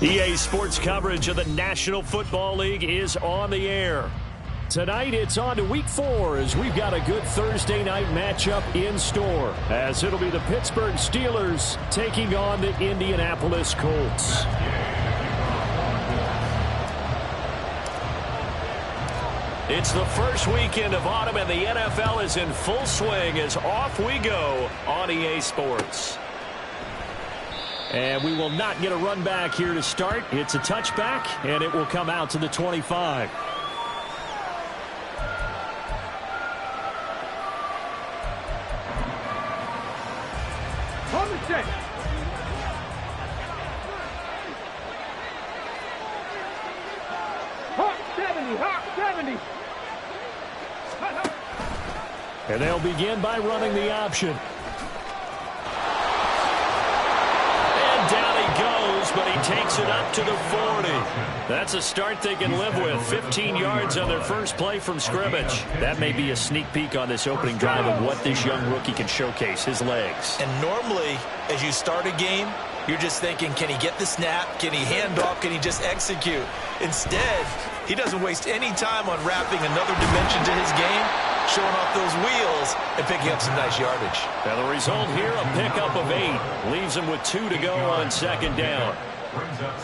EA Sports coverage of the National Football League is on the air. Tonight, it's on to Week 4 as we've got a good Thursday night matchup in store, as it'll be the Pittsburgh Steelers taking on the Indianapolis Colts. It's the first weekend of autumn, and the NFL is in full swing as off we go on EA Sports. And we will not get a run back here to start. It's a touchback, and it will come out to the 25. On the set. Hawk 70, Hawk 70. And they'll begin by running the option. Down he goes, but he takes it up to the 40. That's a start they can live with. 15 yards on their first play from scrimmage. That may be a sneak peek on this opening drive of what this young rookie can showcase, his legs. And normally, as you start a game, you're just thinking, can he get the snap? Can he hand off? Can he just execute? Instead, he doesn't waste any time on wrapping another dimension to his game, showing off those wheels and picking up some nice yardage. Now the result here, a pickup of 8. Leaves him with 2 to go on second down.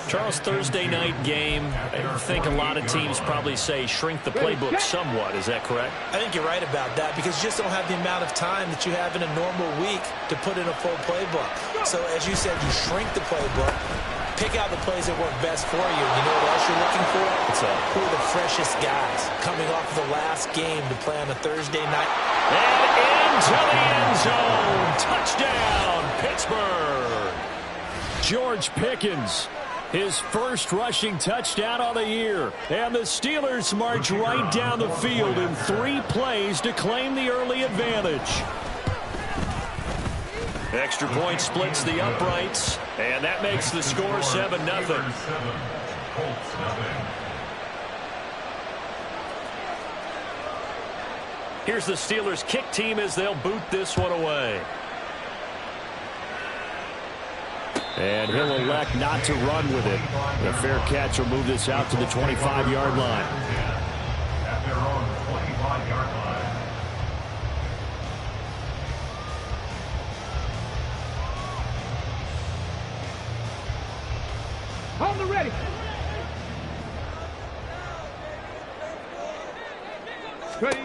Charles, Thursday night game, I think a lot of teams probably say shrink the playbook somewhat. Is that correct? I think you're right about that because you just don't have the amount of time that you have in a normal week to put in a full playbook. So as you said, you shrink the playbook, pick out the plays that work best for you. You know what else you're looking for? Who are the freshest guys coming off the last game to play on a Thursday night? And into the end zone. Touchdown, Pittsburgh. George Pickens, his first rushing touchdown of the year. And the Steelers march right down the field in 3 plays to claim the early advantage. Extra point splits the uprights, and that makes the score 7-0. Here's the Steelers kick team as they'll boot this one away. And he'll elect not to run with it. The fair catch will move this out to the 25-yard line. At their own 25-yard line. On the ready. Ready.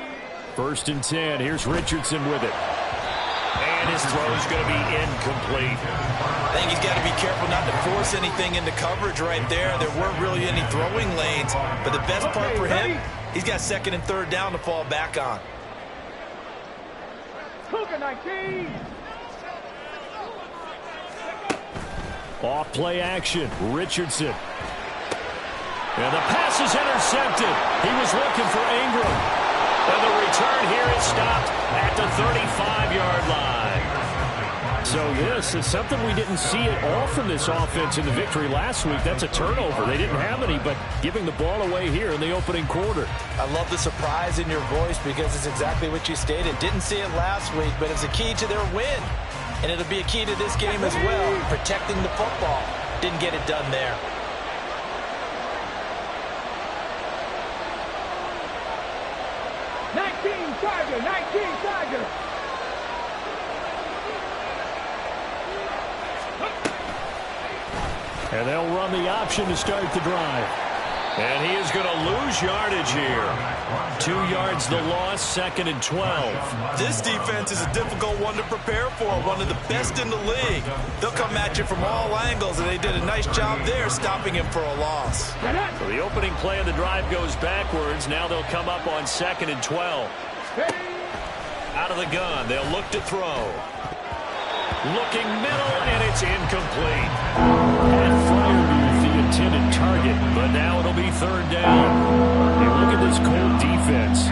1st and 10. Here's Richardson with it. And his throw is going to be incomplete. I think he's got to be careful not to force anything into coverage right there. There weren't really any throwing lanes. But the best part for him, he's got 2nd and 3rd down to fall back on. Cougar 19. Off play action. Richardson. And the pass is intercepted. He was looking for Ingram. And the return here is stopped at the 35-yard line. So this is something we didn't see at all from this offense in the victory last week. That's a turnover. They didn't have any, but giving the ball away here in the opening quarter. I love the surprise in your voice because it's exactly what you stated. Didn't see it last week, but it's a key to their win. And it'll be a key to this game as well, protecting the football. Didn't get it done there. Tiger, 19 Tiger. And they'll run the option to start the drive. And he is going to lose yardage here. 2 yards the loss, 2nd and 12. This defense is a difficult one to prepare for, one of the best in the league. They'll come at you from all angles, and they did a nice job there stopping him for a loss. So the opening play of the drive goes backwards. Now they'll come up on 2nd and 12. Out of the gun, they'll look to throw. Looking middle, and it's incomplete. And fired with the intended target, but now it'll be 3rd down. Hey, look at this Colt defense.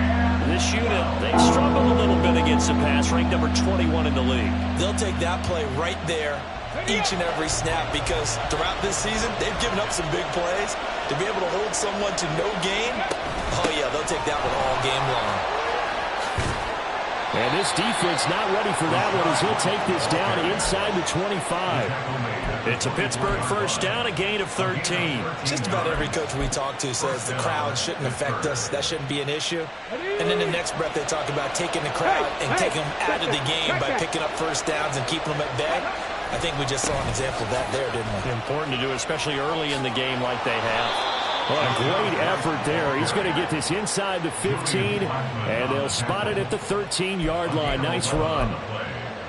This unit, they struggle a little bit against the pass, ranked number 21 in the league. They'll take that play right there each and every snap because throughout this season, they've given up some big plays. To be able to hold someone to no gain, oh yeah, they'll take that one all game long. And this defense not ready for that one as he'll take this down inside the 25. It's a Pittsburgh first down, a gain of 13. Just about every coach we talk to says the crowd shouldn't affect us. That shouldn't be an issue. And in the next breath, they talk about taking the crowd and taking them out of the game by picking up first downs and keeping them at bay. I think we just saw an example of that there, didn't we? Important to do, especially early in the game like they have. Well, a great effort there. He's going to get this inside the 15, and they'll spot it at the 13-yard line. Nice run.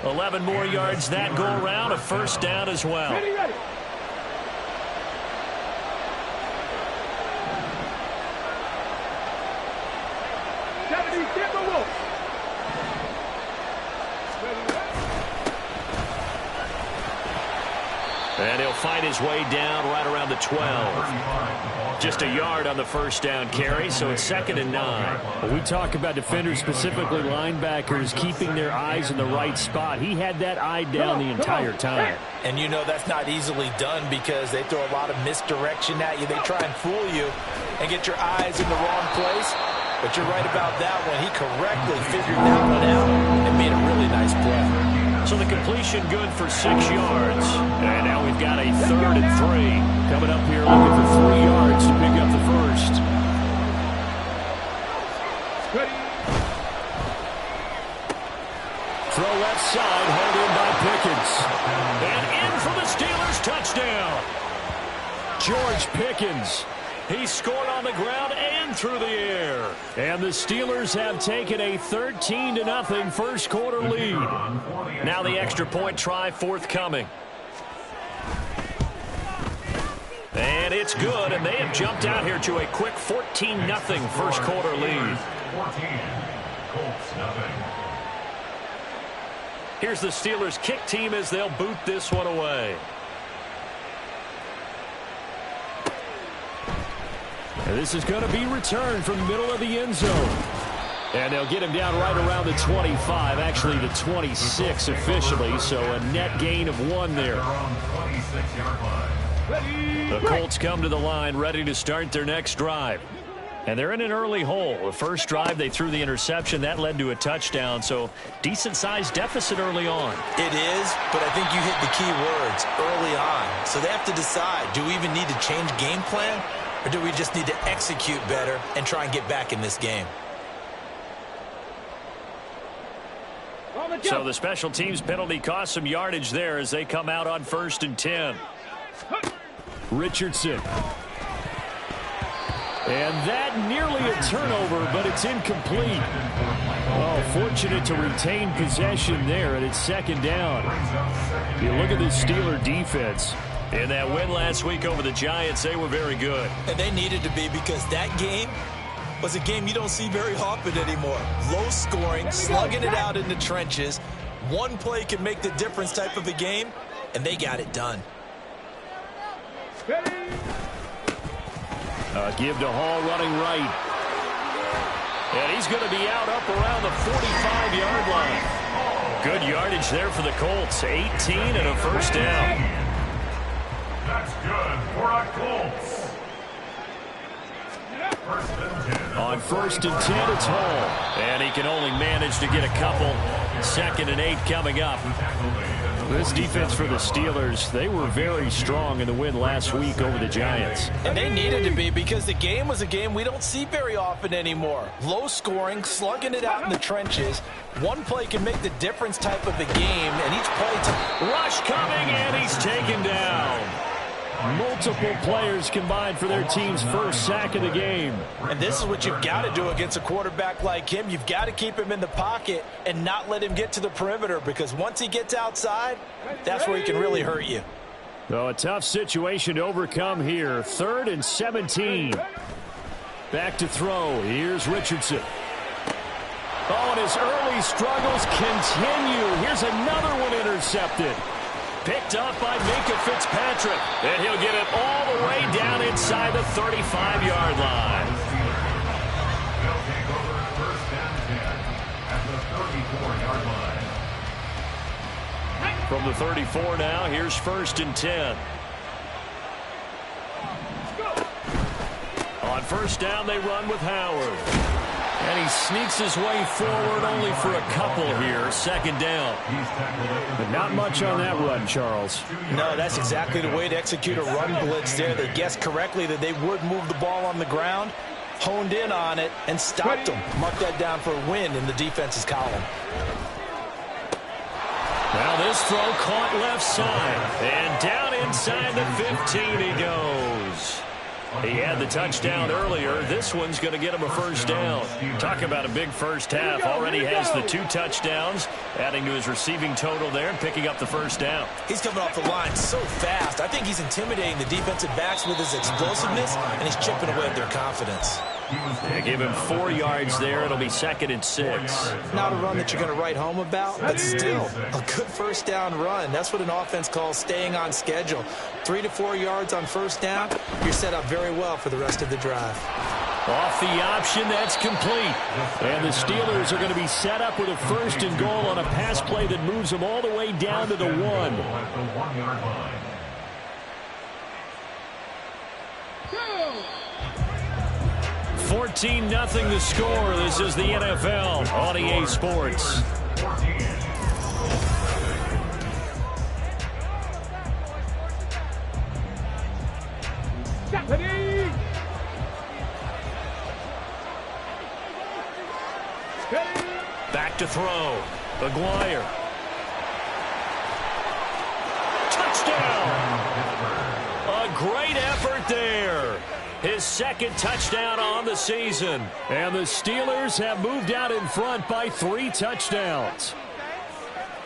11 more yards that go around, a first down as well. Ready, ready. And he'll find his way down right around the 12. Just a yard on the first down carry, so it's 2nd and 9. When we talk about defenders, specifically linebackers, keeping their eyes in the right spot. He had that eye down the entire time. And you know that's not easily done because they throw a lot of misdirection at you. They try and fool you and get your eyes in the wrong place. But you're right about that one. He correctly figured that one out and made a really nice play. So the completion good for 6 yards. And now we've got a 3rd and 3. Coming up here looking for 3 yards to pick up the first. Ready. Throw left side, held in by Pickens. And in for the Steelers touchdown. George Pickens. He scored on the ground and through the air. And the Steelers have taken a 13-0 first quarter lead. Now the extra point try forthcoming. And it's good, and they have jumped out here to a quick 14-0 first quarter lead. 14, Colts nothing. Here's the Steelers kick team as they'll boot this one away. And this is going to be returned from the middle of the end zone. And they'll get him down right around the 25, actually the 26 officially, so a net gain of 1 there. The Colts come to the line ready to start their next drive. And they're in an early hole. The first drive, they threw the interception. That led to a touchdown, so decent-sized deficit early on. It is, but I think you hit the key words, early on. So they have to decide, do we even need to change game plan? Or do we just need to execute better and try and get back in this game? So the special teams penalty cost some yardage there as they come out on 1st and 10. Richardson. And that nearly a turnover, but it's incomplete. Oh, fortunate to retain possession there, and it's 2nd down. You look at the Steeler defense. In that win last week over the Giants, they were very good. And they needed to be because that game was a game you don't see very often anymore. Low scoring, slugging it out in the trenches. One play can make the difference type of a game, and they got it done. Give to Hall running right. And he's going to be out up around the 45-yard line. Good yardage there for the Colts. 18 and a first down. That's good for our Colts. On 1st and 10, it's Hall. And he can only manage to get a couple. 2nd and 8 coming up. This defense for the Steelers, they were very strong in the win last week over the Giants. And they needed to be because the game was a game we don't see very often anymore. Low scoring, slugging it out in the trenches. One play can make the difference type of the game, and each play... Rush coming, and he's taken down. Multiple players combined for their team's first sack of the game. And this is what you've got to do against a quarterback like him. You've got to keep him in the pocket and not let him get to the perimeter, because once he gets outside, that's where he can really hurt you. So a tough situation to overcome here. 3rd and 17. Back to throw. Here's Richardson. Oh, and his early struggles continue. Here's another one intercepted. Picked up by Minka Fitzpatrick. And he'll get it all the way down inside the 35-yard line. They'll take over 1st and 10 at the 34-yard line. From the 34 now, here's 1st and 10. On 1st down, they run with Howard. And he sneaks his way forward only for a couple here. Second down. But not much on that run, Charles. No, that's exactly the way to execute a run blitz there. They guessed correctly that they would move the ball on the ground, honed in on it, and stopped them. Mark that down for a win in the defense's column. Now this throw caught left side. And down inside the 15 he goes. He had the touchdown earlier. This one's going to get him a first down. Talk about a big first half. Already has the 2 touchdowns, adding to his receiving total there and picking up the first down. He's coming off the line so fast. I think he's intimidating the defensive backs with his explosiveness, and he's chipping away at their confidence. They give him 4 yards there. It'll be 2nd and 6. Not a run that you're going to write home about, but still a good first down run. That's what an offense calls staying on schedule. 3 to 4 yards on first down, you're set up very well for the rest of the drive. Off the option, that's complete. And the Steelers are going to be set up with a 1st and goal on a pass play that moves them all the way down to the 1. 14-0 the score. This is the NFL on EA Sports. Back to throw. Maguire. Touchdown! A great effort there. His 2nd touchdown on the season. And the Steelers have moved out in front by 3 touchdowns.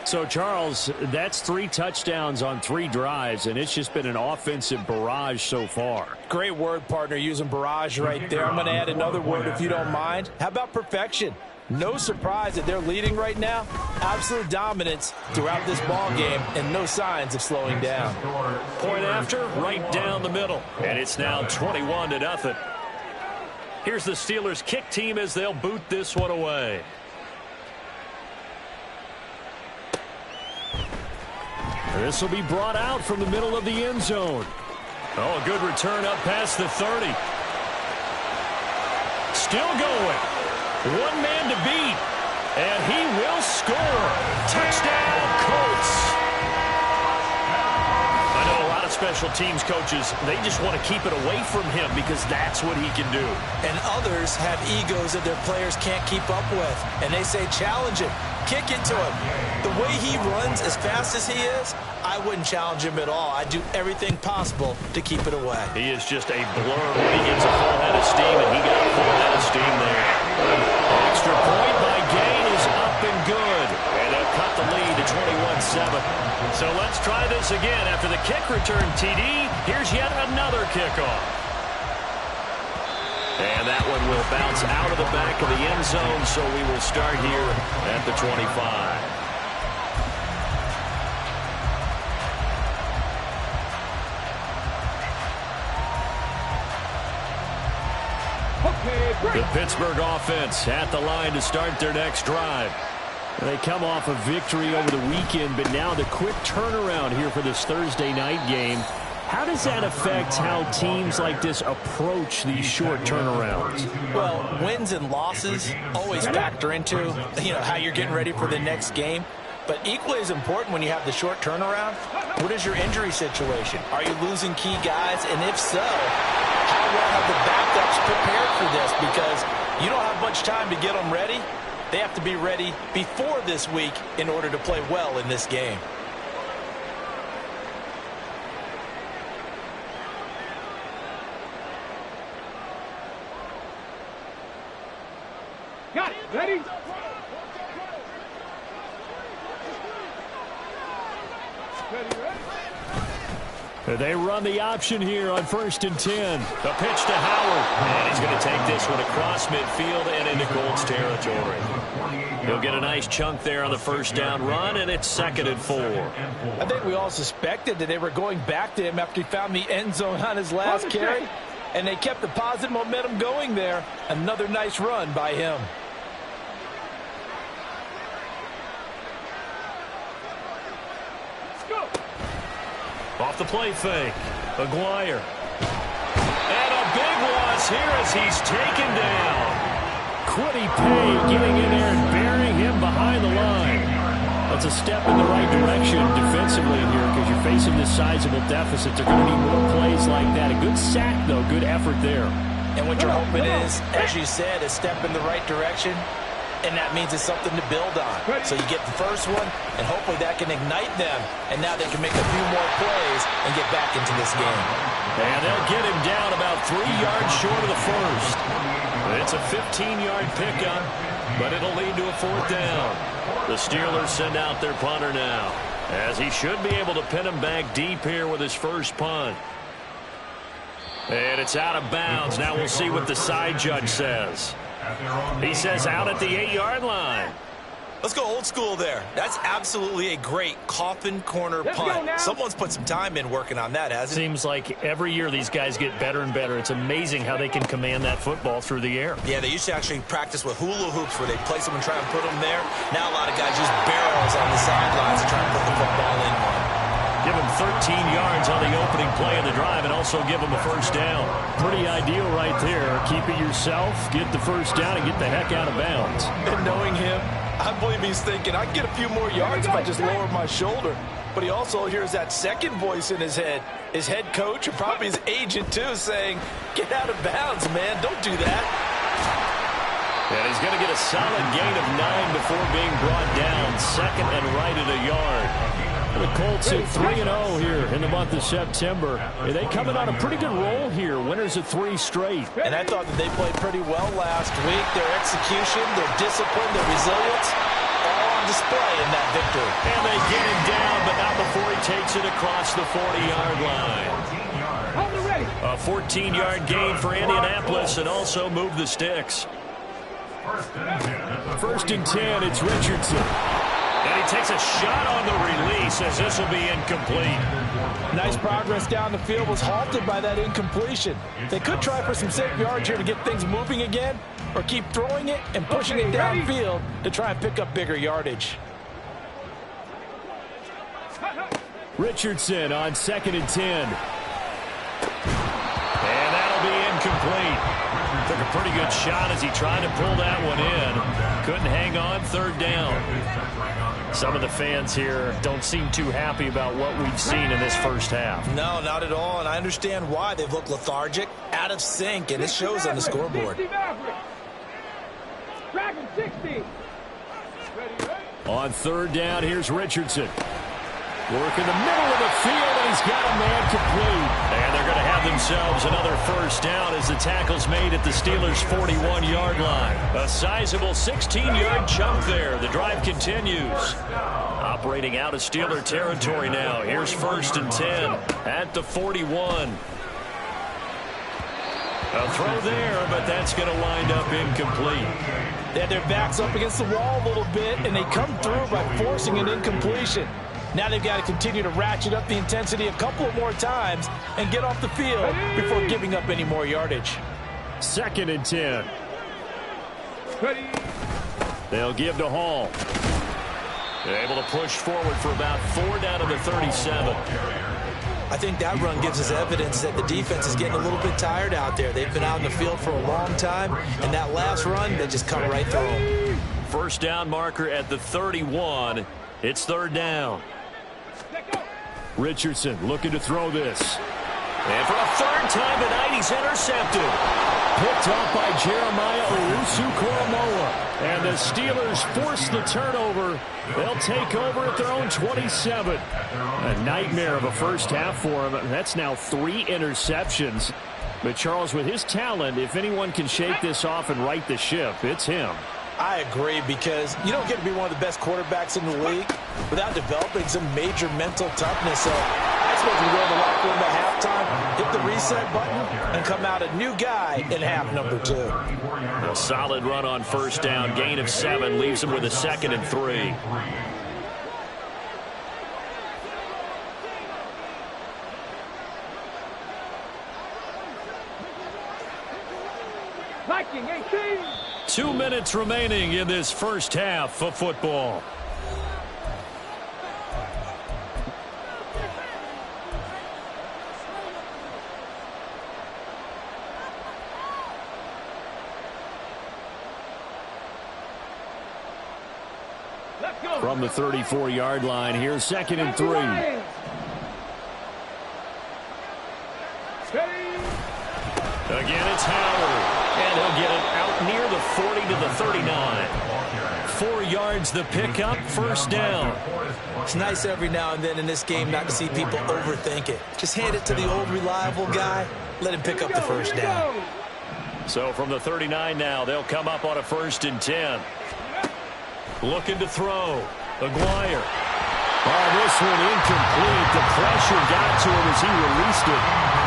So, Charles, that's 3 touchdowns on 3 drives, and it's just been an offensive barrage so far. Great word, partner, using barrage right there. I'm going to add another word if you don't mind. How about perfection? No surprise that they're leading right now. Absolute dominance throughout this ball game and no signs of slowing down. Point after, right down the middle. And it's now 21-0. Here's the Steelers kick team as they'll boot this one away. This will be brought out from the middle of the end zone. Oh, a good return up past the 30. Still going. 1 man to beat. And he will score. Touchdown, Colts. I know a lot of special teams coaches, they just want to keep it away from him because that's what he can do. And others have egos that their players can't keep up with. And they say, challenge him. Kick it to him. The way he runs as fast as he is, I wouldn't challenge him at all. I'd do everything possible to keep it away. He is just a blur when he gets a full head of steam, and he got a full head of steam there. Extra point by Gain is up and good. And they'll cut the lead to 21-7. So let's try this again. After the kick return TD, here's yet another kickoff. And that one will bounce out of the back of the end zone, so we will start here at the 25. The Pittsburgh offense at the line to start their next drive. They come off a victory over the weekend, but now the quick turnaround here for this Thursday night game. How does that affect how teams like this approach these short turnarounds? Well, wins and losses always factor into, how you're getting ready for the next game. But equally as important when you have the short turnaround, what is your injury situation? Are you losing key guys? And if so, how well have the backups prepared for this? Because you don't have much time to get them ready. They have to be ready before this week in order to play well in this game. Got it. Ready? They run the option here on 1st and 10. The pitch to Howard. And he's going to take this one across midfield and into Colts territory. He'll get a nice chunk there on the first down run, and it's 2nd and 4. I think we all suspected that they were going back to him after he found the end zone on his last carry. And they kept the positive momentum going there. Another nice run by him. Off the play fake. Maguire. And a big loss here as he's taken down. Quiddy Pay getting in there and burying him behind the line. That's a step in the right direction defensively here because you're facing this sizable deficit. They're going to need more plays like that. A good sack, though. Good effort there. And what you're hoping is, as you said, a step in the right direction, and that means it's something to build on. So you get the first one, and hopefully that can ignite them, and now they can make a few more plays and get back into this game. And they'll get him down about 3 yards short of the first. It's a 15-yard pickup, but it'll lead to a 4th down. The Steelers send out their punter now, as he should be able to pin him back deep here with his first punt. And it's out of bounds. Now we'll see what the side judge says. He says out at the 8-yard line. Let's go old school there. That's absolutely a great coffin corner punt. Someone's put some time in working on that, hasn't it? Seems like every year these guys get better and better. It's amazing how they can command that football through the air. Yeah, they used to actually practice with hula hoops where they place them and try and put them there. Now a lot of guys use barrels on the sidelines to try and put the football in one. Give him 13 yards on the opening play of the drive and also give him a first down. Pretty ideal right there. Keep it yourself, get the first down, and get the heck out of bounds. And knowing him, I believe he's thinking, I can get a few more yards if I just lower my shoulder. But he also hears that second voice in his head, his head coach, and probably his agent too, saying, get out of bounds, man, don't do that. And he's going to get a solid gain of 9 before being brought down. 2nd and right at a yard. The Colts at 3-0 here in the month of September. They coming on a pretty good roll here. Winners of 3 straight. And I thought that they played pretty well last week. Their execution, their discipline, their resilience, all on display in that victory. And they get him down, but not before he takes it across the 40-yard line. A 14-yard gain for Indianapolis and also move the sticks. 1st and 10, it's Richardson. And he takes a shot on the release as this will be incomplete. Nice progress down the field, was halted by that incompletion. They could try for some safe yards here to get things moving again, or keep throwing it and pushing it downfield to try and pick up bigger yardage. Richardson on 2nd and 10. And that'll be incomplete. Took a pretty good shot as he tried to pull that one in. Couldn't hang on. 3rd down. Some of the fans here don't seem too happy about what we've seen in this first half. No, not at all, and I understand why. They've looked lethargic, out of sync, and it shows on the scoreboard. On 3rd down, here's Richardson. Working the middle of the field, and he's got a man complete. And they're going to have themselves another first down as the tackle's made at the Steelers' 41-yard line. A sizable 16-yard chunk there. The drive continues. Operating out of Steeler territory now. Here's 1st and 10 at the 41. A throw there, but that's going to wind up incomplete. They had their backs up against the wall a little bit, and they come through by forcing an incompletion. Now they've got to continue to ratchet up the intensity a couple more times and get off the field before giving up any more yardage. 2nd and 10. They'll give to Hall. They're able to push forward for about 4 down to the 37. I think that run gives us evidence that the defense is getting a little bit tired out there. They've been out in the field for a long time, and that last run, they just come right through them. First down marker at the 31. It's 3rd down. Richardson looking to throw this. And for a 3rd time tonight, he's intercepted. Picked off by Jeremiah Owusu-Koramoah. And the Steelers force the turnover. They'll take over at their own 27. A nightmare of a first half for him. That's now 3 interceptions. But Charles, with his talent, if anyone can shake this off and right the ship, it's him. I agree, because you don't get to be one of the best quarterbacks in the league without developing some major mental toughness. So I expect him to go in the locker room at halftime, hit the reset button, and come out a new guy in half number 2. A solid run on first down. Gain of 7 leaves him with a 2nd and 3. Viking 18. 2 minutes remaining in this first half of football. from the 34-yard line. Here's 2nd and 3. Again, it's Howard. And he'll get it out near the 40 to the 39. 4 yards the pickup, first down. It's nice every now and then in this game not to see people overthink it. Just hand it to the old reliable guy. Let him pick up the first down. So from the 39 now, they'll come up on a 1st and 10. Looking to throw. Aguirre. Oh, this one incomplete. The pressure got to him as he released it.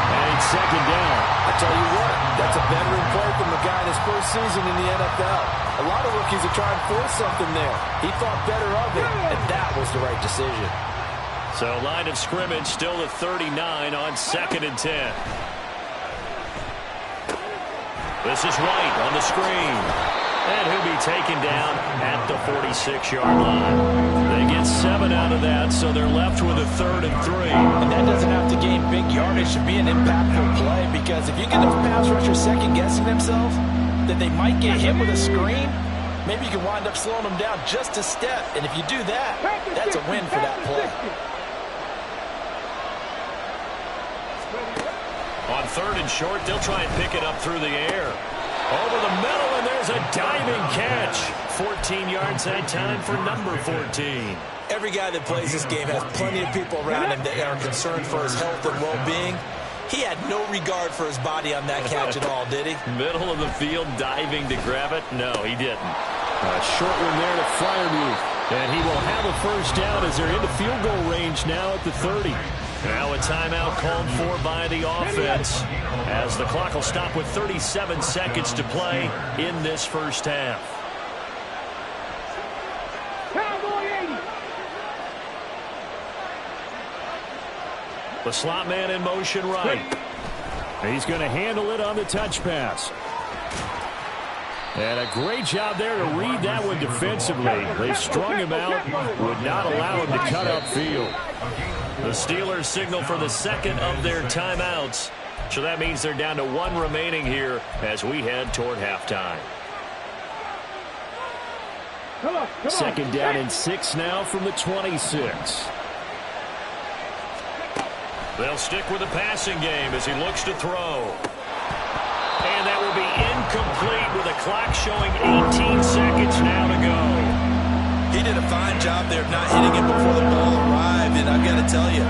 And it's 2nd down. I tell you what, that's a veteran play from the guy in his first season in the NFL. A lot of rookies are trying to force something there. He thought better of it, and that was the right decision. So line of scrimmage still at 39 on 2nd and 10. This is White on the screen. And he'll be taken down at the 46-yard line. They get 7 out of that, so they're left with a 3rd and 3. And that doesn't have to gain big yardage to be an impactful play, because if you get a pass rusher second-guessing themselves, that they might get hit with a screen, maybe you can wind up slowing them down just a step. And if you do that, that's a win for that play. On 3rd and short, they'll try and pick it up through the air. Over the middle, and there's a diving catch. 14 yards that time for number 14. Every guy that plays this game has plenty of people around him that are concerned for his health and well-being. He had no regard for his body on that catch at all, did he? Middle of the field, diving to grab it? No, he didn't. A short one there to Freiermuth. And he will have a first down as they're into field goal range now at the 30. Now a timeout called for by the offense as the clock will stop with 37 seconds to play in this first half. The slot man in motion right. He's going to handle it on the touch pass. And a great job there to read that one defensively. They strung him out, would not allow him to cut upfield. The Steelers signal for the second of their timeouts. So that means they're down to 1 remaining here as we head toward halftime. 2nd down and 6 now from the 26. They'll stick with the passing game as he looks to throw. And that will be incomplete with a clock showing 18 seconds now to go. He did a fine job there of not hitting it before the ball arrived, and I've got to tell you,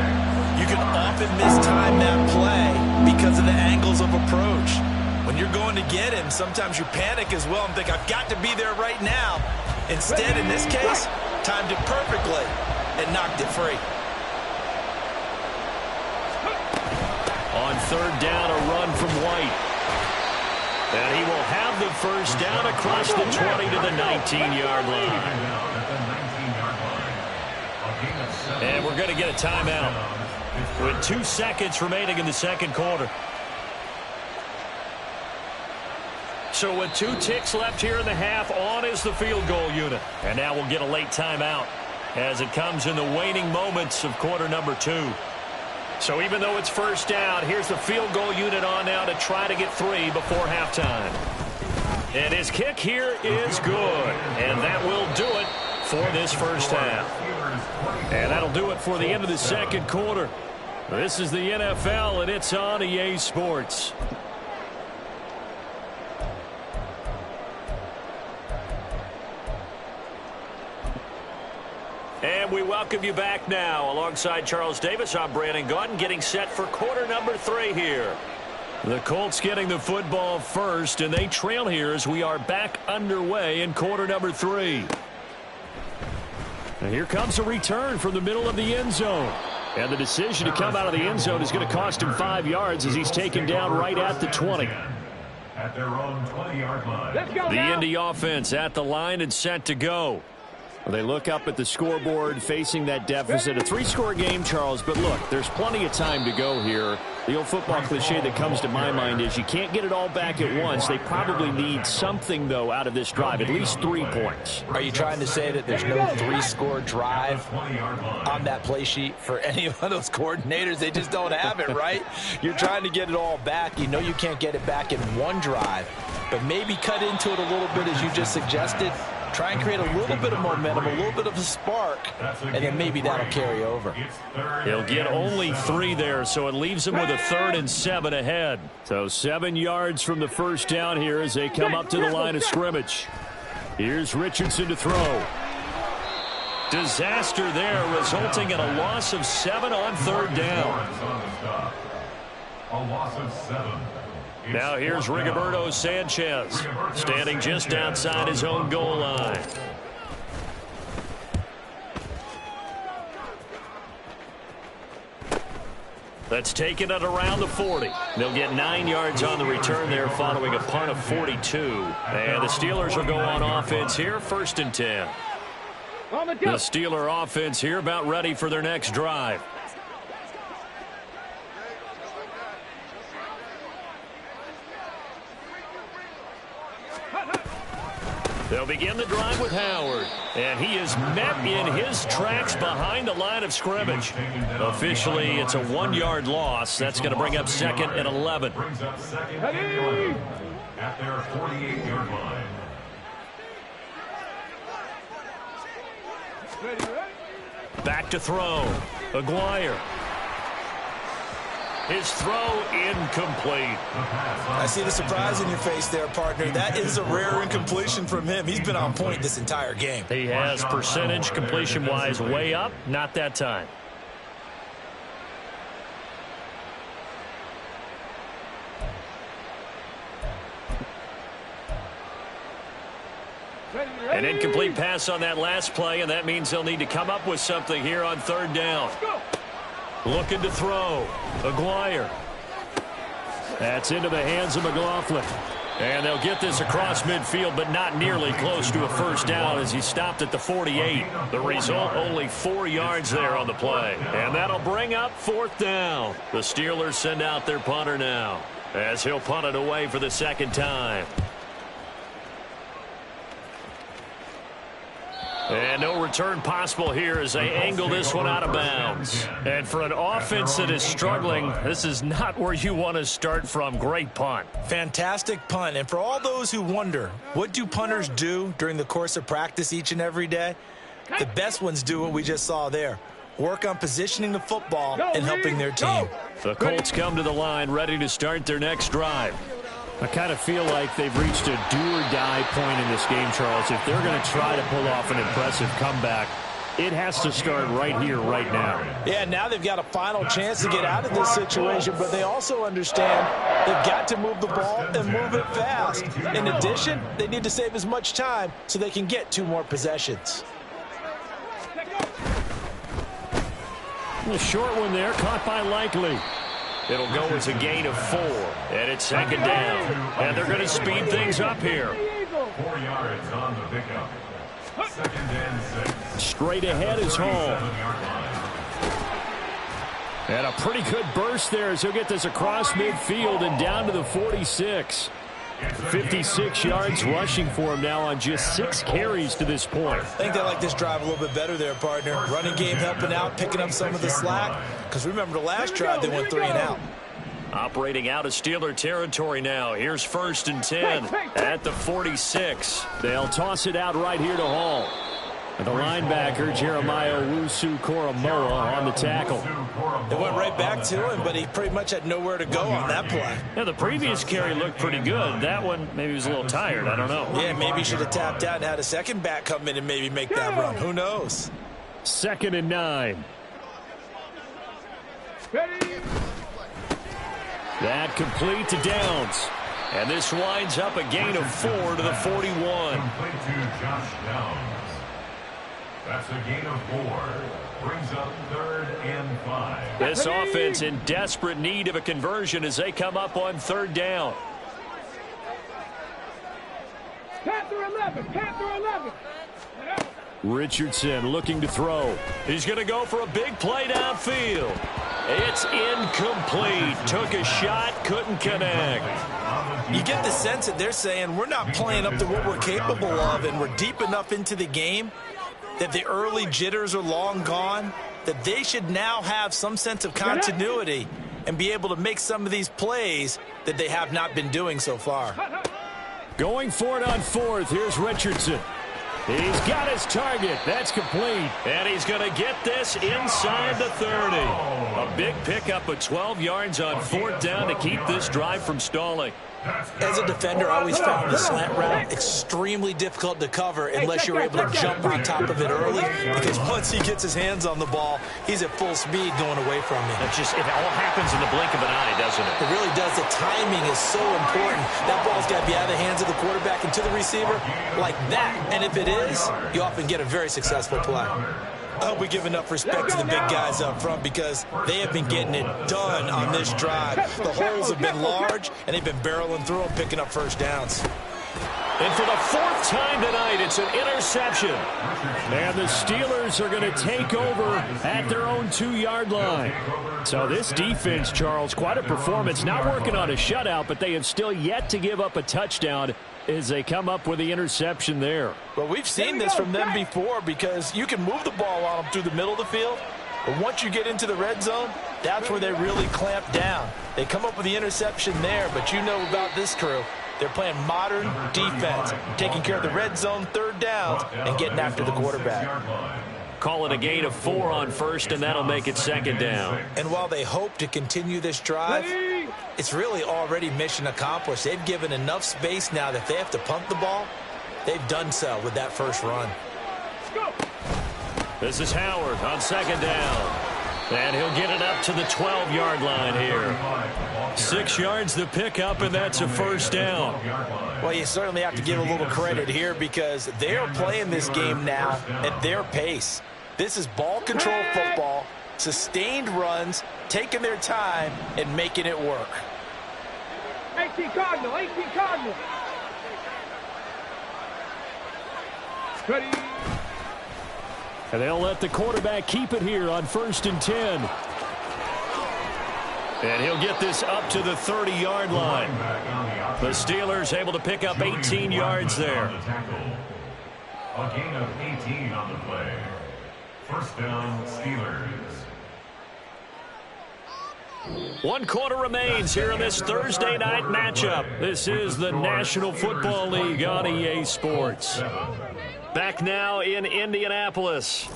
you can often mistime that play because of the angles of approach. When you're going to get him, sometimes you panic as well and think, I've got to be there right now. Instead, in this case, timed it perfectly and knocked it free. On 3rd down, a run from White. And he will have the first down across the 20 to the 19-yard line. And we're going to get a timeout with 2 seconds remaining in the second quarter. So with 2 ticks left here in the half, on is the field goal unit. And now we'll get a late timeout as it comes in the waning moments of quarter number 2. So even though it's first down, here's the field goal unit on now to try to get 3 before halftime. And his kick here is good. And that will do it for this first half. And that'll do it for the end of the second quarter. This is the NFL, and it's on EA Sports. And we welcome you back now. Alongside Charles Davis, I'm Brandon Gaudin, getting set for quarter number 3 here. The Colts getting the football first, and they trail here as we are back underway in quarter number 3. And here comes a return from the middle of the end zone. And the decision to come out of the end zone is going to cost him 5 yards as he's taken down right at the 20. At their own 20-yard line. The Indy offense at the line and set to go. They look up at the scoreboard facing that deficit. A 3-score game, Charles, but look, there's plenty of time to go here. The old football cliche that comes to my mind is you can't get it all back at once. They probably need something, though, out of this drive, at least 3 points. Are you trying to say that there's no 3-score drive on that play sheet for any of those coordinators? They just don't have it, right? You're trying to get it all back. You know you can't get it back in 1 drive, but maybe cut into it a little bit as you just suggested. Try and create a little bit of momentum, a little bit of a spark, and then maybe that'll carry over. He'll get only 3 there, so it leaves him with a 3rd and 7 ahead. So 7 yards from the first down here as they come up to the line of scrimmage. Here's Richardson to throw. Disaster there, resulting in a loss of 7 on 3rd down. A loss of 7. Now here's Rigoberto Sanchez, standing just outside his own goal line. That's taken at around the 40. They'll get 9 yards on the return there following a punt of 42. And the Steelers will go on offense here, 1st and 10. The Steeler offense here about ready for their next drive. They'll begin the drive with Howard. And he is met in his tracks behind the line of scrimmage. Officially, it's a 1-yard loss. That's going to bring up 2nd and 11. Brings up 2nd and 11 at their 48-yard line. Back to throw. Aguirre. His throw incomplete. I see the surprise in your face there, partner. That is a rare incompletion from him. He's been on point this entire game. He has percentage completion-wise way up. Not that time. An incomplete pass on that last play, and that means they'll need to come up with something here on 3rd down. Looking to throw. Aguirre. That's into the hands of McLaughlin. And they'll get this across midfield, but not nearly close to a 1st down as he stopped at the 48. The result, only 4 yards there on the play. And that'll bring up 4th down. The Steelers send out their punter now as he'll punt it away for the 2nd time. And no return possible here as they angle this one out of bounds. And for an offense that is struggling, this is not where you want to start from. Great punt. Fantastic punt. And for all those who wonder, what do punters do during the course of practice each and every day? The best ones do what we just saw there. Work on positioning the football and helping their team. The Colts come to the line ready to start their next drive. I kind of feel like they've reached a do-or-die point in this game, Charles. If they're going to try to pull off an impressive comeback, it has to start right here, right now. Yeah, now they've got a final chance to get out of this situation, but they also understand they've got to move the ball and move it fast. In addition, they need to save as much time so they can get 2 more possessions. A short one there, caught by Likely. It'll go as a gain of 4, and it's 2nd down. And they're going to speed things up here. 4 yards on the pickup. 2nd and 6. Straight ahead is Hall. And a pretty good burst there as he'll get this across midfield and down to the 46. 56 yards rushing for him now on just 6 carries to this point. I think they like this drive a little bit better there, partner. Running game helping out, picking up some of the slack. Because remember the last drive, they went 3 and out. Operating out of Steeler territory now. Here's 1st and 10 at the 46. They'll toss it out right here to Hall. And the linebacker, Jeremiah Owusu-Koramoah, on the tackle. They went right back to him, but he pretty much had nowhere to go on that play. Yeah, the previous carry looked pretty good. That one, maybe he was a little tired. I don't know. Yeah, maybe he should have tapped out and had a second back come in and maybe make that run. Who knows? 2nd and 9. That complete to Downs. And this winds up a gain of 4 to the 41. Complete to Josh Downs. That's a gain of 4. Brings up 3rd and 5. This offense in desperate need of a conversion as they come up on 3rd down. Panther 11, Panther 11. Richardson looking to throw. He's going to go for a big play downfield. It's incomplete. Took a shot, couldn't connect. You get the sense that they're saying we're not playing up to what we're capable of, and we're deep enough into the game that the early jitters are long gone, that they should now have some sense of continuity and be able to make some of these plays that they have not been doing so far. Going for it on 4th. Here's Richardson. He's got his target. That's complete. And he's going to get this inside the 30. A big pickup of 12 yards on 4th down to keep this drive from stalling. As a defender, I always found the slant route extremely difficult to cover unless you're able to jump on top of it early, because once he gets his hands on the ball, he's at full speed going away from you. It all happens in the blink of an eye, doesn't it? It really does. The timing is so important. That ball's got to be out of the hands of the quarterback and to the receiver like that. And if it is, you often get a very successful play. I hope we give enough respect to the big guys up front, because they have been getting it done on this drive. The holes have been large, and they've been barreling through them, picking up first downs. And for the 4th time tonight, it's an interception. And the Steelers are going to take over at their own 2-yard line. So this defense, Charles, quite a performance. Not working on a shutout, but they have still yet to give up a touchdown as they come up with the interception there. Well, we've seen this from them before, because you can move the ball on them through the middle of the field, but once you get into the red zone, that's where they really clamp down. They come up with the interception there, but you know about this crew. They're playing modern defense, taking care of the red zone 3rd downs and getting after the quarterback. Call it a gain of 4 on 1st, and that'll make it 2nd down. And while they hope to continue this drive, it's really already mission accomplished. They've given enough space now that if they have to punt the ball, they've done so with that first run. This is Howard on 2nd down. And he'll get it up to the 12-yard line here. 6 yards the pickup, and that's a 1st down. Well, you certainly have to give a little credit here, because they're playing this game now at their pace. This is ball control football, sustained runs, taking their time, and making it work. 18 Cardinal, 18 Cardinal. Ready. And they'll let the quarterback keep it here on 1st and 10. And he'll get this up to the 30-yard line. The Steelers able to pick up 18 yards there. A gain of 18 on the play. 1st down, Steelers. 1 quarter remains here in this Thursday night matchup. This is the National Football League on EA Sports. Back now in Indianapolis.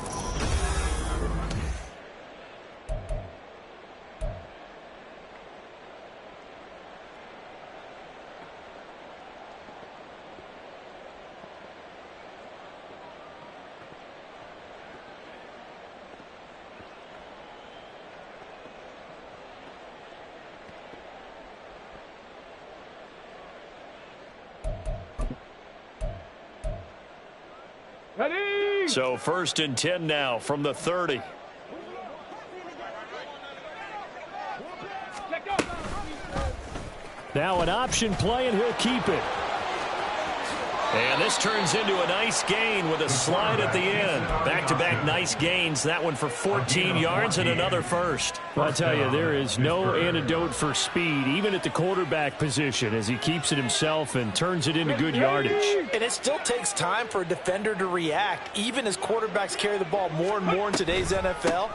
Ready. So 1st and 10 now from the 30. Now an option play, and he'll keep it. And this turns into a nice gain with a slide at the end. Back-to-back nice gains. That one for 14 yards and another 1st. Well, I tell you, there is no antidote for speed, even at the quarterback position, as he keeps it himself and turns it into good yardage. And it still takes time for a defender to react. Even as quarterbacks carry the ball more and more in today's NFL,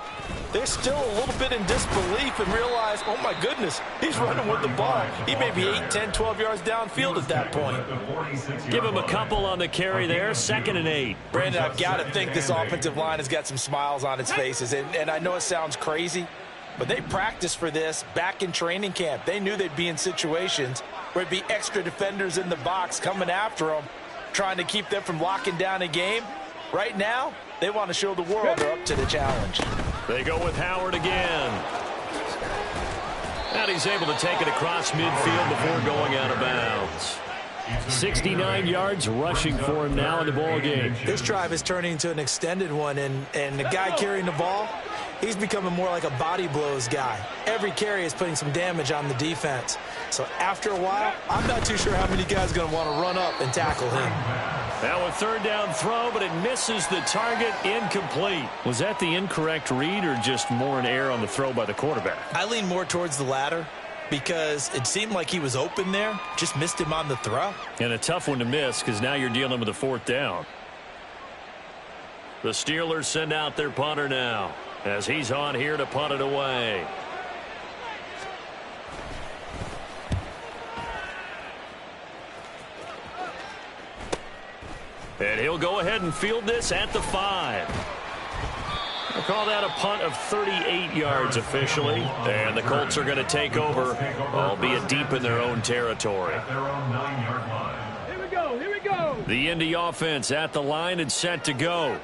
they're still a little bit in disbelief and realize, oh my goodness, he's running with the ball. He may be 8, 10, 12 yards downfield at that point. Give him a couple on the carry there. 2nd and 8. Brandon, I've got to think this offensive line has got some smiles on its faces. And I know it sounds crazy, but they practiced for this back in training camp. They knew they'd be in situations where it'd be extra defenders in the box coming after them, trying to keep them from locking down a game. Right now, they want to show the world they're up to the challenge. They go with Howard again. And he's able to take it across midfield before going out of bounds. 69 yards rushing for him now in the ball game. This drive is turning into an extended one, and the guy carrying the ball, he's becoming more like a body blows guy. Every carry is putting some damage on the defense. So after a while, I'm not too sure how many guys are going to want to run up and tackle him. Now a 3rd down throw, but it misses the target. Incomplete. Was that the incorrect read or just more an error on the throw by the quarterback? I lean more towards the latter, because it seemed like he was open there, just missed him on the throw. And a tough one to miss, because now you're dealing with a 4th down. The Steelers send out their punter now, as he's on here to punt it away. And he'll go ahead and field this at the 5. We'll call that a punt of 38 yards officially. And the Colts are going to take over, albeit deep in their own territory. Here we go, here we go. The Indy offense at the line and set to go.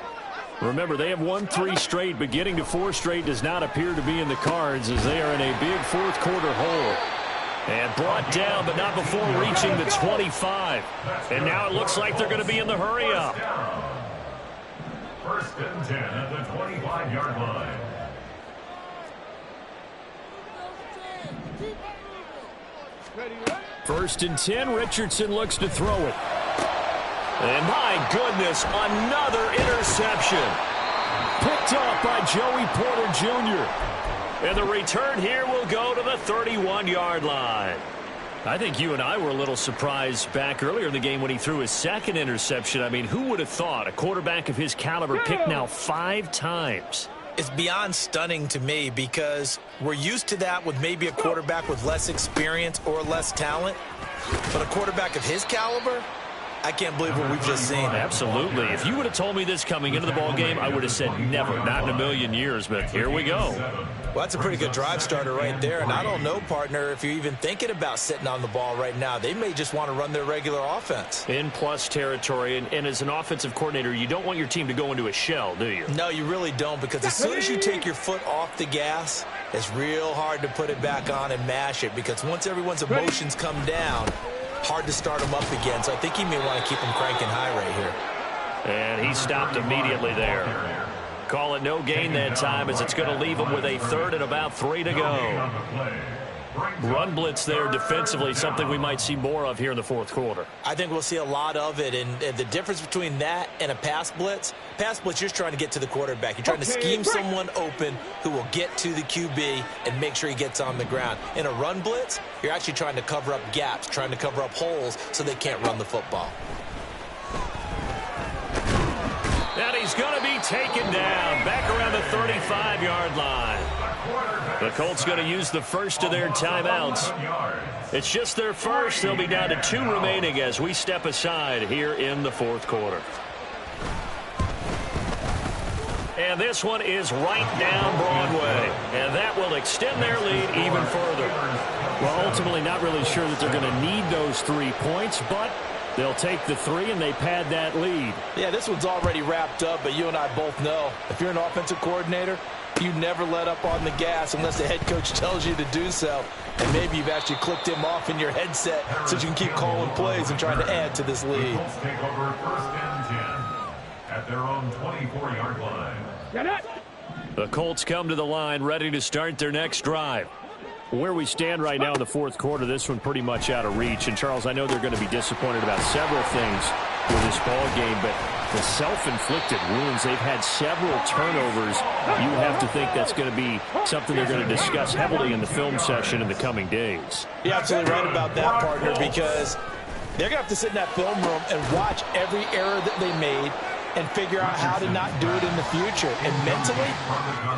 Remember, they have won 3 straight, but getting to 4 straight does not appear to be in the cards as they are in a big fourth-quarter hole. And brought down, but not before reaching the 25. And now it looks like they're going to be in the hurry-up. First and 10 at the 25-yard line. First and 10, Richardson looks to throw it. And my goodness, another interception. Picked off by Joey Porter Jr. And the return here will go to the 31-yard line. I think you and I were a little surprised back earlier in the game when he threw his second interception. I mean, who would have thought a quarterback of his caliber picked now 5 times? It's beyond stunning to me because we're used to that with maybe a quarterback with less experience or less talent. But a quarterback of his caliber, I can't believe what we've just seen. Absolutely. If you would have told me this coming into the ball game, I would have said never, not in a million years. But here we go. Well, that's a pretty good drive starter right there. And I don't know, partner, if you're even thinking about sitting on the ball right now. They may just want to run their regular offense. In plus territory. And as an offensive coordinator, you don't want your team to go into a shell, do you? No, you really don't, because as soon as you take your foot off the gas, it's real hard to put it back on and mash it, because once everyone's emotions come down, hard to start them up again. So I think he may want to keep them cranking high right here. And he stopped immediately there. Call it no gain that time, as it's going to leave him with a 3rd and about 3 to go. Run blitz there defensively, something we might see more of here in the 4th quarter. I think we'll see a lot of it, and the difference between that and a pass blitz, you're just trying to get to the quarterback. You're trying to scheme someone open who will get to the QB and make sure he gets on the ground. In a run blitz, you're actually trying to cover up gaps, trying to cover up holes so they can't run the football. And he's going to be taken down back around the 35-yard line. The Colts going to use the first of their timeouts. It's just their first. They'll be down to 2 remaining as we step aside here in the 4th quarter. And this one is right down Broadway. And that will extend their lead even further. Well, ultimately not really sure that they're going to need those 3 points, but they'll take the 3 and they pad that lead. Yeah, this one's already wrapped up, but you and I both know if you're an offensive coordinator, you never let up on the gas unless the head coach tells you to do so. And maybe you've actually clicked him off in your headset so you can keep calling plays and trying to add to this lead. Colts take over first and 10 at their own 24-yard line. Get it. The Colts come to the line ready to start their next drive. Where we stand right now in the 4th quarter, this one pretty much out of reach. And, Charles, I know they're going to be disappointed about several things with this ball game, but the self-inflicted wounds, they've had several turnovers. You have to think that's going to be something they're going to discuss heavily in the film session in the coming days. You're absolutely right about that, partner, because they're going to have to sit in that film room and watch every error that they made and figure out how to not do it in the future. And mentally,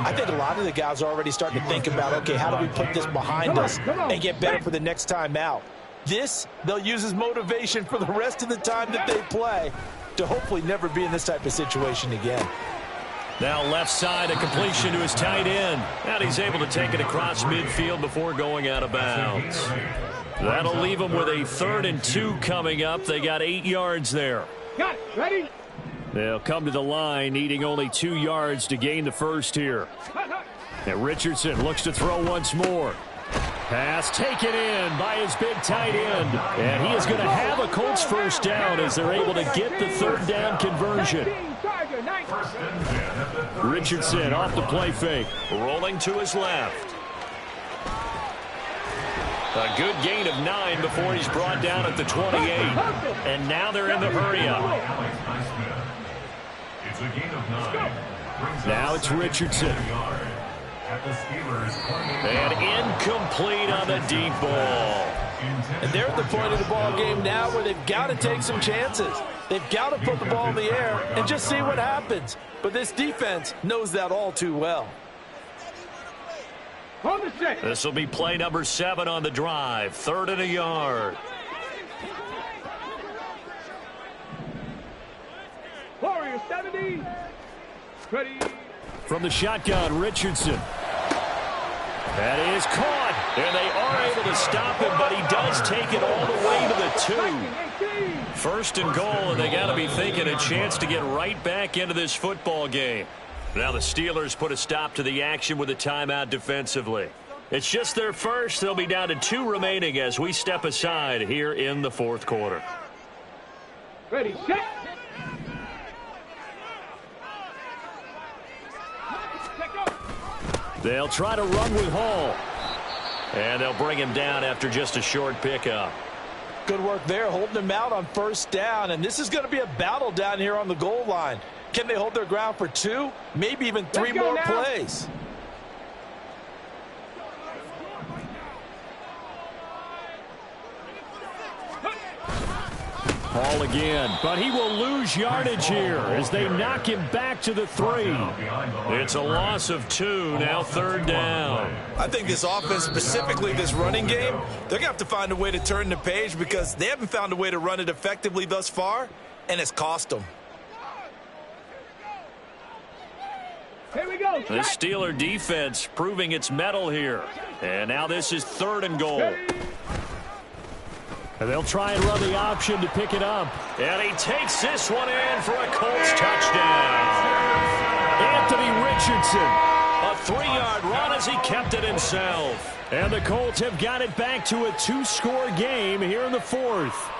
I think a lot of the guys are already starting to think about, okay, how do we put this behind us and get better for the next time out? This, they'll use as motivation for the rest of the time that they play to hopefully never be in this type of situation again. Now left side, a completion to his tight end. And he's able to take it across midfield before going out of bounds. That'll leave him with a 3rd and 2 coming up. They got 8 yards there. Got it. Ready? They'll come to the line, needing only 2 yards to gain the first here. And Richardson looks to throw once more. Pass taken in by his big tight end. And he is going to have a Colts first down as they're able to get the 3rd down conversion. Richardson off the play fake. Rolling to his left. A good gain of 9 before he's brought down at the 28. And now they're in the hurry-up. It's a gain of 9. Now it's Richardson. And incomplete on the deep ball. And they're at the point of the ball game now where they've got to take some chances. They've got to put the ball in the air and just see what happens. But this defense knows that all too well. This will be play number 7 on the drive. 3rd and a yard. Ready? Ready? From the shotgun, Richardson. That is caught. And they are able to stop him, but he does take it all the way to the 2. First and goal, and they got to be thinking a chance to get right back into this football game. Now the Steelers put a stop to the action with a timeout defensively. It's just their first. They'll be down to 2 remaining as we step aside here in the 4th quarter. Ready, set. They'll try to run with Hall. And they'll bring him down after just a short pickup. Good work there, holding him out on first down. And this is going to be a battle down here on the goal line. Can they hold their ground for 2, maybe even 3 more plays? Hall again, but he will lose yardage here as they knock him back to the 3. It's a loss of 2, now 3rd down. I think this offense, specifically this running game, they're going to have to find a way to turn the page because they haven't found a way to run it effectively thus far, and it's cost them. Here we go. The Steeler defense proving its mettle here. And now this is 3rd and goal. And they'll try and run the option to pick it up. And he takes this one in for a Colts touchdown. Anthony Richardson. A 3-yard run as he kept it himself. And the Colts have got it back to a 2-score game here in the 4th.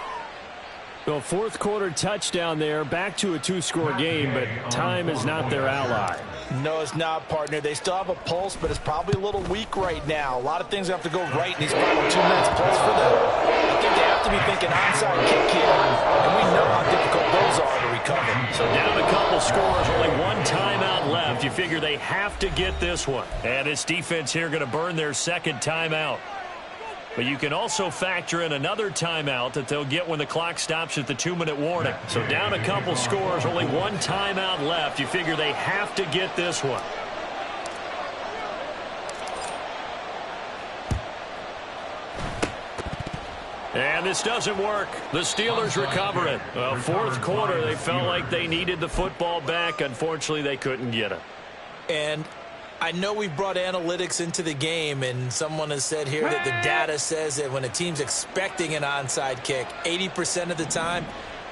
Well, 4th quarter touchdown there, back to a 2-score game, but time is not their ally. No, it's not, partner. They still have a pulse, but it's probably a little weak right now. A lot of things have to go right in these final 2 minutes plus for them. I think they have to be thinking onside kick here, and we know how difficult those are to recover. So down a couple scores, only 1 timeout left. You figure they have to get this one. And this defense here going to burn their 2nd timeout. But you can also factor in another timeout that they'll get when the clock stops at the 2-minute warning. So down a couple scores, only 1 timeout left. You figure they have to get this one. And this doesn't work. The Steelers recover it. Well, 4th quarter, they felt like they needed the football back. Unfortunately, they couldn't get it. And I know we've brought analytics into the game, and someone has said here that the data says that when a team's expecting an onside kick, 80% of the time,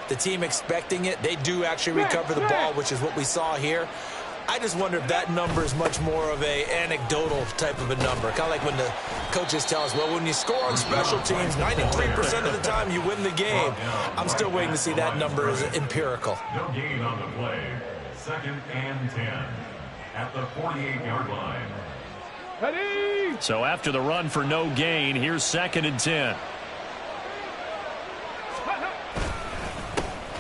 the team expecting it, they do actually recover the ball, which is what we saw here. I just wonder if that number is much more of a anecdotal type of a number. Kind of like when the coaches tell us, well, when you score on special teams, 93% of the time you win the game. I'm still waiting to see that number as empirical. No gain on the play. 2nd and 10. At the 48-yard line. Ready? So after the run for no gain, here's 2nd and 10.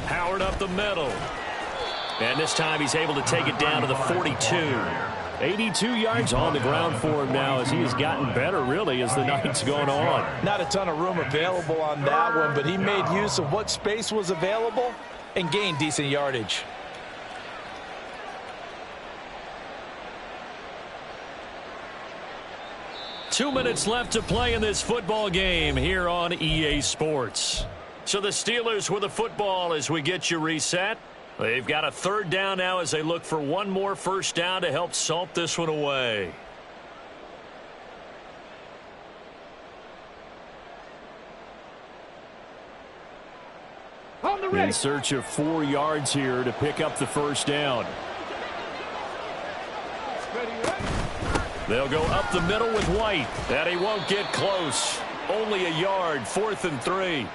Howard up the middle. And this time he's able to take it down to the 42. 82 yards on the ground for him now as he has gotten better, really, as the night's going on. Not a ton of room available on that one, but he made use of what space was available and gained decent yardage. Two minutes left to play in this football game here on EA Sports. So the Steelers with the football as we get you reset. They've got a 3rd down now as they look for 1 more first down to help salt this one away. In search of 4 yards here to pick up the first down. They'll go up the middle with White. And he won't get close. Only a yard, 4th and 3.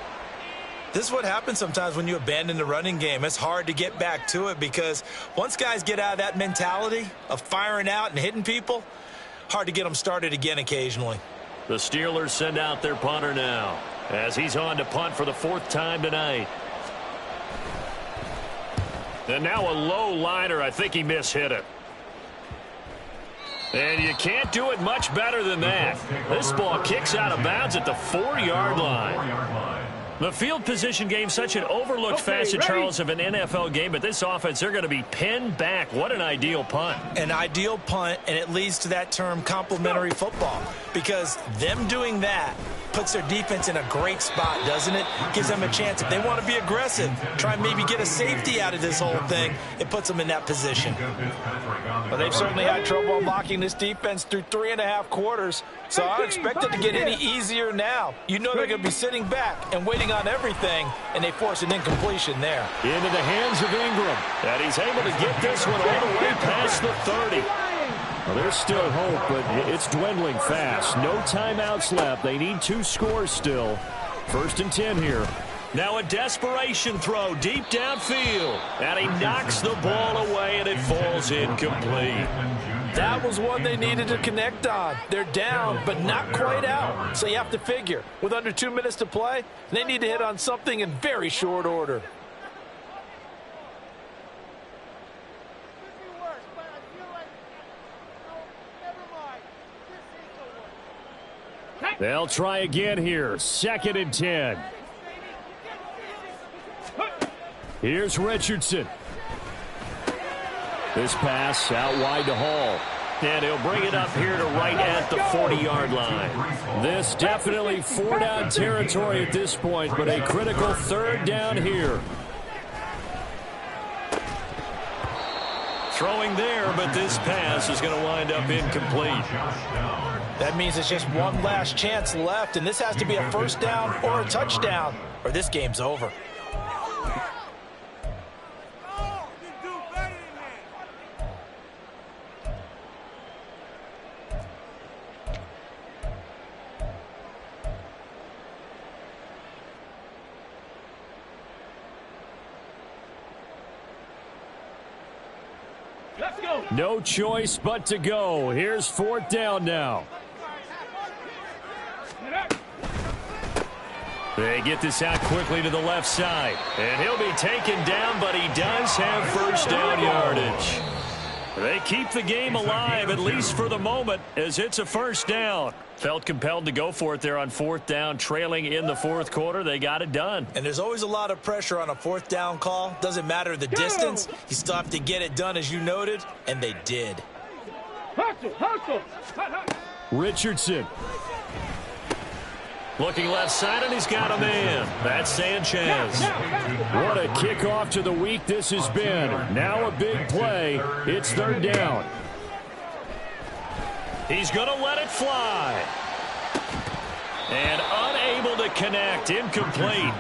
This is what happens sometimes when you abandon the running game. It's hard to get back to it because once guys get out of that mentality of firing out and hitting people, hard to get them started again occasionally. The Steelers send out their punter now as he's on to punt for the 4th time tonight. And now a low liner. I think he mishit it. And you can't do it much better than that. This ball kicks out of bounds at the 4-yard line. The field position game, such an overlooked facet, Charles, of an NFL game, but this offense, they're going to be pinned back. What an ideal punt. An ideal punt, and it leads to that term complementary football, because them doing that puts their defense in a great spot, doesn't it? Gives them a chance. If they want to be aggressive, try and maybe get a safety out of this whole thing, it puts them in that position. Well, they've certainly had trouble unlocking this defense through 3.5 quarters, so I don't expect it to get any easier now. You know they're going to be sitting back and waiting on everything, and they force an incompletion there. Into the hands of Ingram. And he's able to get this one all the way past the 30. Well, there's still hope, but it's dwindling fast. No timeouts left. They need 2 scores still. 1st and 10 here. Now a desperation throw deep downfield. And he knocks the ball away, and it falls incomplete. That was one they needed to connect on. They're down, but not quite out. So you have to figure, with under 2 minutes to play, they need to hit on something in very short order. They'll try again here. 2nd and 10. Here's Richardson. This pass out wide to Hall. And he'll bring it up here to right at the 40-yard line. This definitely 4-down territory at this point, but a critical 3rd down here. Throwing there, but this pass is going to wind up incomplete. That means it's just one last chance left, and this has to be a 1st down or a touchdown, or this game's over. Let's go. No choice but to go. Here's 4th down now. They get this out quickly to the left side. And he'll be taken down, but he does have 1st down yardage. They keep the game alive, at least for the moment, as it's a 1st down. Felt compelled to go for it there on 4th down, trailing in the 4th quarter. They got it done. And there's always a lot of pressure on a 4th down call. Doesn't matter the distance. You still have to get it done, as you noted, and they did. Hustle, hustle. Richardson. Looking left side, and he's got a man. That's Sanchez. What a kickoff to the week this has been. Now a big play. It's 3rd down. He's going to let it fly. And unable to connect. Incomplete.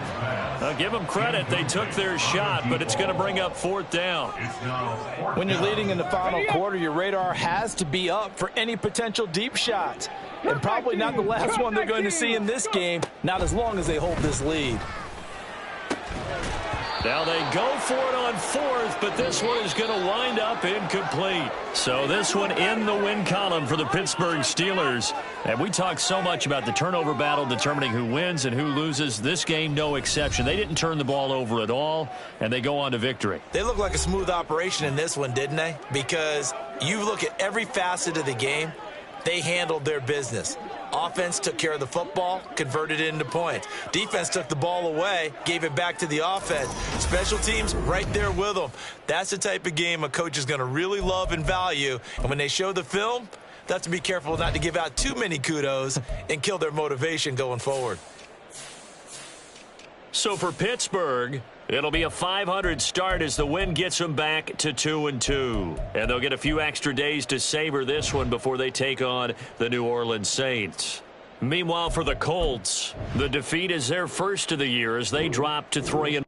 I'll give them credit. They took their shot, but it's going to bring up 4th down. When you're leading in the final quarter, your radar has to be up for any potential deep shots. And probably not the last one they're going to see in this game, not as long as they hold this lead. Now they go for it on 4th, but this one is going to wind up incomplete. So this one in the win column for the Pittsburgh Steelers. And we talk so much about the turnover battle determining who wins and who loses. This game, no exception. They didn't turn the ball over at all, and they go on to victory. They look like a smooth operation in this one, didn't they? Because you look at every facet of the game, they handled their business. Offense took care of the football, converted it into points. Defense took the ball away, gave it back to the offense. Special teams right there with them. That's the type of game a coach is going to really love and value. And when they show the film, they have to be careful not to give out too many kudos and kill their motivation going forward. So for Pittsburgh, it'll be a 500 start as the win gets them back to 2-2. And they'll get a few extra days to savor this one before they take on the New Orleans Saints. Meanwhile, for the Colts, the defeat is their first of the year as they drop to 3-1.